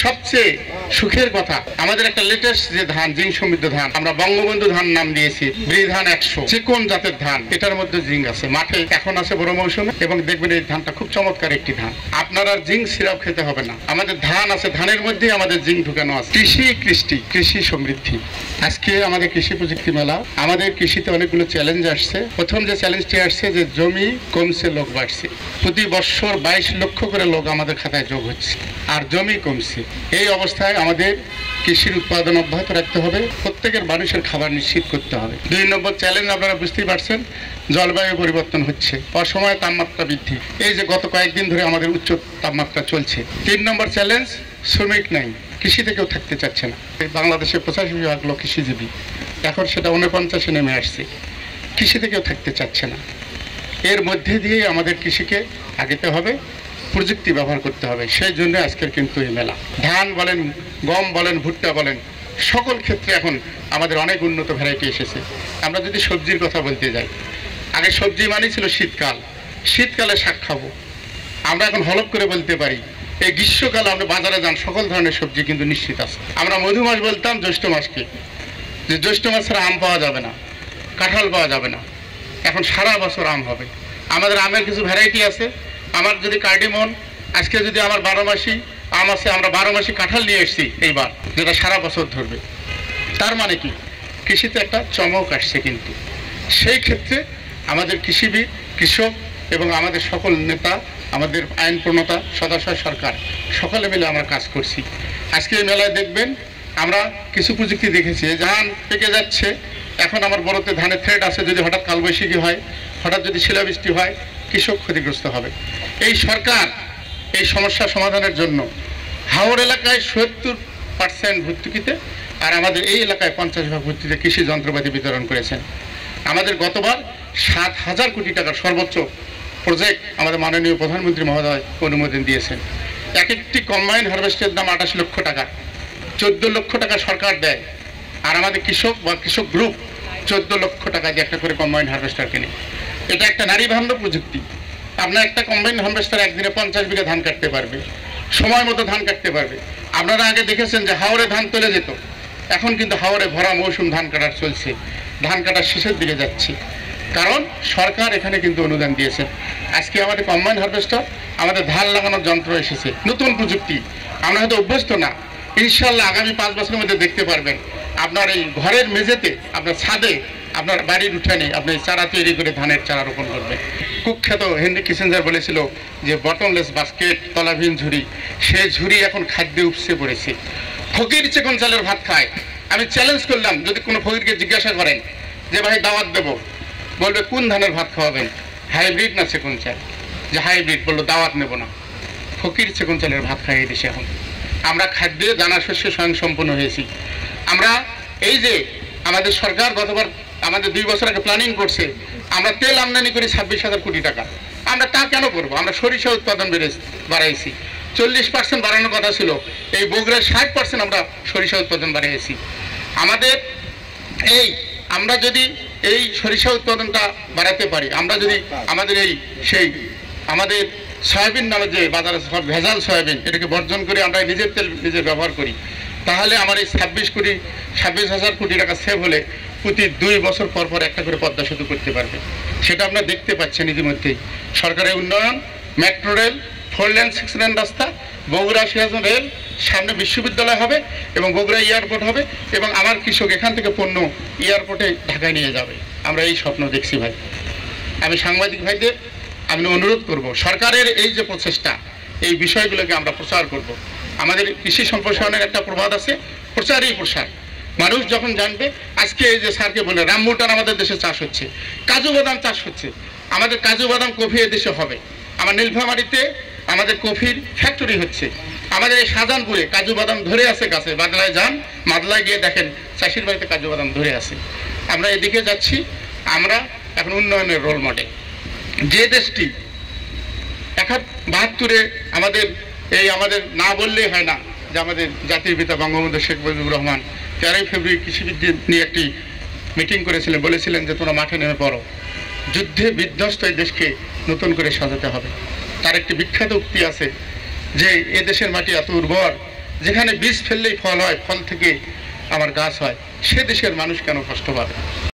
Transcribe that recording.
সবচেয়ে সুখের কথা আমাদের একটা লেটেস্ট যে ধান জিঙ্ক সমৃদ্ধ ধান আমরা বঙ্গবন্ধু ধান নাম দিয়েছি, বৃধান 100 চিকন জাতের ধান, এটার মধ্যে জিঙ্ক আছে। মাঠে এখন আছে বড় মৌসুমে এবং দেখবেন এই ধানটা খুব চমৎকার একটি ধান। আপনার আর জিঙ্ক সিরাপ খেতে হবে না, আমাদের ধান আছে, ধানের মধ্যে আমাদের জিঙ্ক ঢুকানো আছে। কৃষি সমৃদ্ধি। আজকে আমাদের কৃষি প্রযুক্তি মেলা, আমাদের কৃষিতে অনেকগুলো চ্যালেঞ্জ আসছে। প্রথম যে চ্যালেঞ্জটি আসছে যে জমি কমছে, লোক বাড়ছে। প্রতি বছর 22 লক্ষ করে লোক আমাদের খাতায় যোগ হচ্ছে আর জমি কমছে। এই অবস্থায় আমাদের কৃষির উৎপাদন অব্যাহত রাখতে হবে, প্রত্যেকের মানুষের খাবার নিশ্চিত করতে হবে। 2 নম্বর চ্যালেঞ্জ আপনারা বুঝতেই পারছেন, জলবায়ু পরিবর্তন হচ্ছে, অসময়ে তাপমাত্রা বৃদ্ধি, এই যে গত কয়েকদিন ধরে আমাদের উচ্চ তাপমাত্রা চলছে। 3 নম্বর চ্যালেঞ্জ, শ্রমিক নাই, কৃষিতে কেউ থাকতে চাচ্ছে না। বাংলাদেশে 85% লোক কৃষিজীবী, এখন সেটা 49-এ নেমে আসছে। কৃষিতে কেউ থাকতে চাচ্ছে না। এর মধ্যে দিয়ে আমাদের কৃষিকে আগাতে হবে, প্রযুক্তি ব্যবহার করতে হবে। সেই জন্য আজকের কিন্তু এই মেলা। ধান বলেন, গম বলেন, ভুট্টা বলেন, সকল ক্ষেত্রে এখন আমাদের অনেক উন্নত ভ্যারাইটি এসেছে। আমরা যদি সবজির কথা বলতে যাই, আগে সবজি মানে ছিল শীতকাল, শীতকালে শাক খাবো। আমরা এখন হলপ করে বলতে পারি এই গ্রীষ্মকালে আপনি বাজারে যান, সকল ধরনের সবজি কিন্তু নিশ্চিত আছে। আমরা মধু মাস বলতাম জ্যৈষ্ঠ মাসকে, যে জ্যৈষ্ঠ মাস ছাড়া আম পাওয়া যাবে না, কাঁঠাল পাওয়া যাবে না। এখন সারা বছর আম হবে। আমাদের আমের কিছু ভ্যারাইটি আছে। আমার যদি কার্ডিমন, আজকে যদি আমার 12 মাসি আম আছে, আমরা 12 মাসি কাঁঠাল নিয়ে এসেছি এইবার, যেটা সারা বছর ধরবে। তার মানে কি, কৃষিতে একটা চমক আসছে। কিন্তু সেই ক্ষেত্রে আমাদের কৃষিবিদ, কৃষক এবং আমাদের সকল নেতা, আমাদের আইন প্রণেতা, সদস্য সরকার সকলে মিলে আমরা কাজ করছি। আজকে এই মেলায় দেখবেন আমরা কিছু প্রযুক্তি দেখেছি। ধান পেকে যাচ্ছে, এখন আমার বড়তে ধানের থ্রেড আছে, যদি হঠাৎ কালবৈশাখী হয়, হঠাৎ যদি শিলাবৃষ্টি হয়, কৃষক ক্ষতিগ্রস্ত হবে। এই সরকার এই সমস্যা সমাধানের জন্য হাওড় এলাকায় 70% ভর্তুকিতে আর আমাদের এই এলাকায় 50% ভর্তুকিতে কৃষি যন্ত্রপাতি বিতরণ করেছেন। আমাদের গতবার 7,000 কোটি টাকার সর্বোচ্চ প্রজেক্ট আমাদের মাননীয় প্রধানমন্ত্রী মহোদয় অনুমোদন দিয়েছেন। এক একটি কম্বাইন হারভেস্টের দাম 28 লক্ষ টাকা, 14 লক্ষ টাকা সরকার দেয়। আর আমাদের কৃষক বা কৃষক গ্রুপ 14 লক্ষ টাকা দিয়ে একটা করে কম্বাইন হারভেস্টার কেনে। এটা একটা নারী বান্ধব প্রযুক্তি। আপনার একটা কম্বাইন হারভেস্টার একদিনে 50 বিঘা ধান কাটতে পারবে, সময় মতো ধান কাটতে পারবে। আপনারা আগে দেখেছেন যে হাওড়ে ধান তুলে যেত, এখন কিন্তু হাওড়ে ভরা মৌসুম ধান কাটার চলছে, ধান কাটার শেষের দিকে যাচ্ছে, কারণ সরকার এখানে কিন্তু অনুদান দিয়েছে। আজকে আমাদের কম্বাইন হারভেস্টার, আমাদের ধান লাগানোর যন্ত্র এসেছে, নতুন প্রযুক্তি। আমরা হয়তো অভ্যস্ত না, ইনশাল্লাহ আগামী 5 বছরের মধ্যে দেখতে পারবেন আপনার এই ঘরের মেঝেতে, আপনার ছাদে, আপনার বাড়ির উঠানে আপনি চারা তৈরি করে ধানের চারা রোপণ করবেন। কুখ্যাত হেনরি কিসেঞ্জার বলেছিল যে বটমলেস বাস্কেট, তলাবিহীন ঝুড়ি, সে ঝুড়ি এখন খাদ্যে উপসে পড়েছে। ফকির চিকন চালের ভাত খায়। আমি চ্যালেঞ্জ করলাম, যদি কোনো ফকিরকে জিজ্ঞাসা করেন যে ভাই দাওয়াত দেবো, বলবে কোন ধানের ভাত খাওয়াবেন, হাইব্রিড না চিকন চাল? যে হাইব্রিড, বললো দাওয়াত নেব না। ফকির চিকন চালের ভাত খাইয়ে দিছে। এখন আমরা খাদ্যে দানা শস্যে স্বয়ংসম্পন্ন হয়েছি। আমরা এই যে আমাদের সরকার গতবার আমাদের 2 বছর আগে প্ল্যানিং করছে, আমরা তেল আমদানি করি 26,000 কোটি টাকা। আমরা তা কেন করবো? আমরা সরিষা উৎপাদন বাড়াইছি, 40% বাড়ানোর কথা ছিল, এই বগুড়ায় 60% আমরা সরিষা উৎপাদন বাড়িয়েছি। আমাদের এই আমরা যদি এই সরিষা উৎপাদনটা বাড়াতে পারি, আমরা যদি আমাদের এই সেই আমাদের সয়াবিন নামে যে বাজারে সব ভেজাল সয়াবিন, এটাকে বর্জন করে আমরা নিজের তেল নিজে ব্যবহার করি, তাহলে আমার এই 26,000 কোটি টাকা সেভ হলে প্রতি 2 বছর পর পর একটা করে পদ্মা সেতু করতে পারবে। সেটা আপনারা দেখতে পাচ্ছেন ইতিমধ্যেই। সরকারের উন্নয়ন, মেট্রো রেল, 4 লেন 6 লেন রাস্তা, বগুড়া সিরাজগঞ্জ রেল, সামনে বিশ্ববিদ্যালয় হবে এবং বগুড়া এয়ারপোর্ট হবে এবং আমার কৃষক এখান থেকে পণ্য এয়ারপোর্টে ঢাকায় নিয়ে যাবে। আমরা এই স্বপ্ন দেখছি ভাই। আমি সাংবাদিক ভাইদের আমি অনুরোধ করব, সরকারের এই যে প্রচেষ্টা, এই বিষয়গুলোকে আমরা প্রচার করব। আমাদের কৃষি সম্প্রসারণের একটা প্রবাদ আছে, প্রচারই প্রসার। মানুষ যখন জানবে, আজকে এই যে স্যারকে বলে রামবুটান আমাদের দেশে চাষ হচ্ছে, কাজু বাদাম চাষ হচ্ছে, আমাদের কাজু বাদাম কফি এদেশে হবে। আমার নীলফামারীতে আমাদের কফির ফ্যাক্টরি হচ্ছে, আমাদের এই শাহজাহানপুরে কাজু বাদাম ধরে আছে গাছে। বাদলায় যান, মাদলায় গিয়ে দেখেন চাষির বাড়িতে কাজু বাদাম ধরে আছে। আমরা এদিকে যাচ্ছি। আমরা এখন উন্নয়নের রোল মডেল। যে দেশটি 72-এ আমাদের না বললেই হয় না যে আমাদের জাতির পিতা বঙ্গবন্ধু শেখ মুজিবুর রহমান 13 ফেব্রুয়ারি কৃষিবিদ নিয়ে একটি মিটিং করেছিলেন, বলেছিলেন যে তোমরা মাঠে নেমে পড়ো, যুদ্ধে বিধ্বস্ত এই দেশকে নতুন করে সাজাতে হবে। তার একটি বিখ্যাত উক্তি আছে যে এ দেশের মাটি এত উর্বর যেখানে বীজ ফেললেই ফল হয়, ফল থেকে আমার গাছ হয়, সে দেশের মানুষ কেন কষ্ট পাবে?